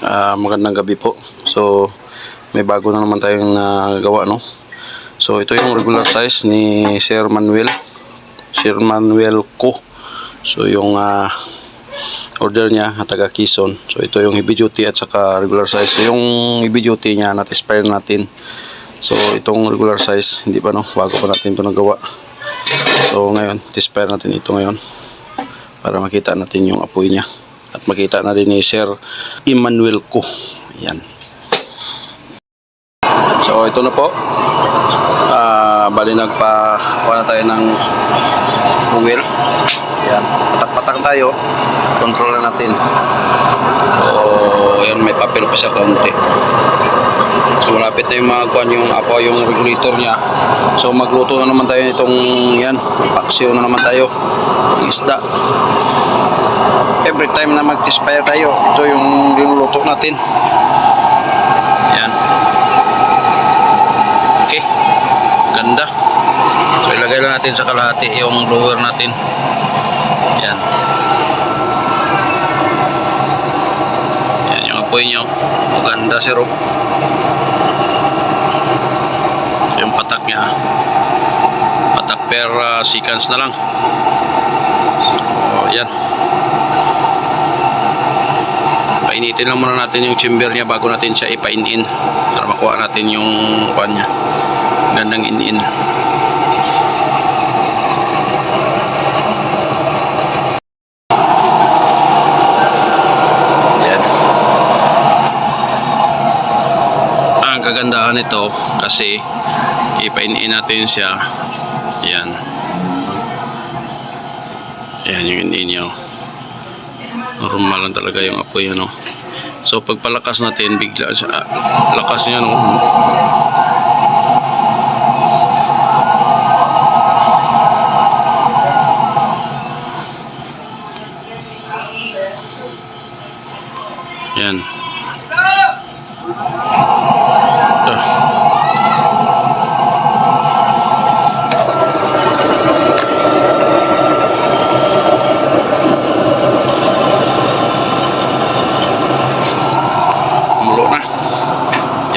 Magandang gabi po. So may bago na naman tayong gawa, no? So ito yung regular size ni Sir Manuel Co. So yung order niya taga Quezon. So ito yung heavy duty at saka regular size. So yung heavy duty niya nat-expire natin. So itong regular size hindi pa, no? Bago pa natin ito nagawa. So ngayon expire natin ito ngayon para makita natin yung apoy niya at makita na rin ni Sir Emmanuel Co. Ayan. So ito na po. Bali nagpa-kuha na tayo ng oil. Ayan. Patak-patak tayo. Control na natin. So ayan, may papel pa siya kaunti. So malapit na yung mga kuhan, yung apoy, yung regulator niya. So magluto na naman tayo nitong yan. Paksiw na naman tayo ng isda. Every time na mag-expire tayo, ito yung linuluto natin. Ayan. Okay. Ganda. So ilagay lang natin sa kalahati yung blower natin. Ayan. Ayan yung apoy nyo. Maganda sir. Yung patak nya. Patak per seconds na lang. So ayan. Painitin lang muna natin yung chamber niya bago natin siya ipainin para makuha natin yung kuhan niya. Gandang in-in. Ayan. Ang kagandahan nito kasi ipainin natin siya. Ayan. Ayan yung in-in niya. Normal lang talaga yung apoy, ano. So pagpalakas natin bigla siya lakas niya, no. Yan.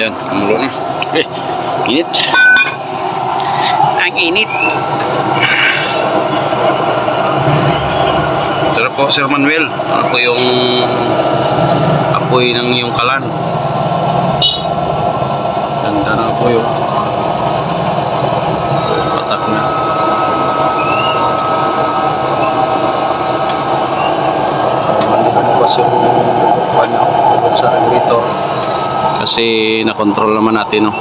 Kumulo na. Init. Ang init. Ito po Sir Manuel. Ano po yung apoy ng yung kalan. Ganda na apoy, oh. Patak na. Lumabas yung panyo sa regulator. Kasi na-control naman natin, no.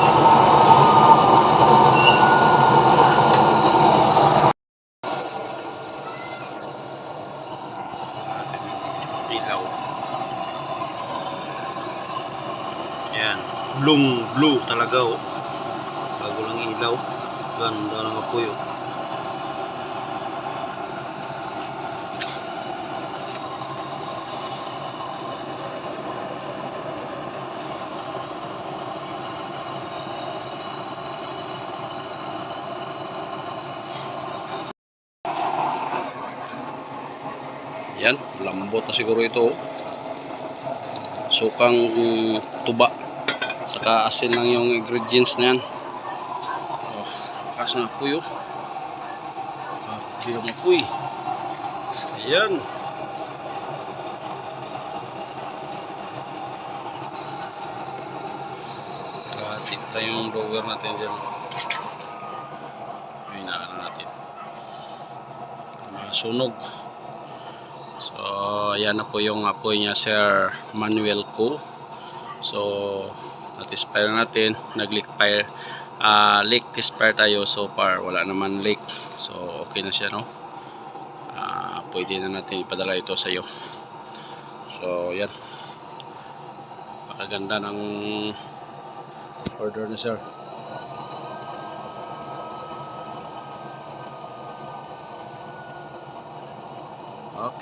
Ilaw. Yan. Blue talaga, oh. Bago lang ilaw. Ganda ng apoy, oh. Yan, lambot na siguro ito, oh. Sukang tuba. Saka asin lang yung ingredients na yan. Oh, lakas na apoy, oh. Yung apoy. Ayan. Kalahati na yung blower natin dyan. Hinaan na natin. Sunog. So yan na po yung apoy niya, Sir Manuel Co. So nat-expire natin, nag-leak fire, leak expire tayo. So far wala naman leak, so okay na siya, no. Pwede na natin ipadala ito sa iyo. So yan, pakaganda ng order ni Sir.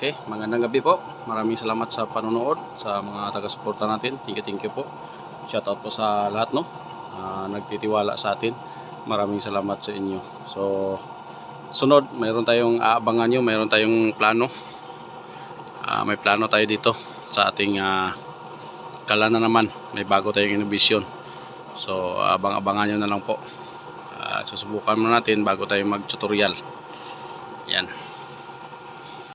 Okay, magandang gabi po. Maraming salamat sa panonood, sa mga taga-suporta natin. Thank you po. Shout out po sa lahat, no, nagtitiwala sa atin. Maraming salamat sa inyo. So sunod, mayroon tayong aabangan nyo, mayroon tayong plano. May plano tayo dito sa ating kala na naman may bago tayong innovation. So abang-abangan nyo na lang po. Susubukan muna natin bago tayo mag tutorial. Yan.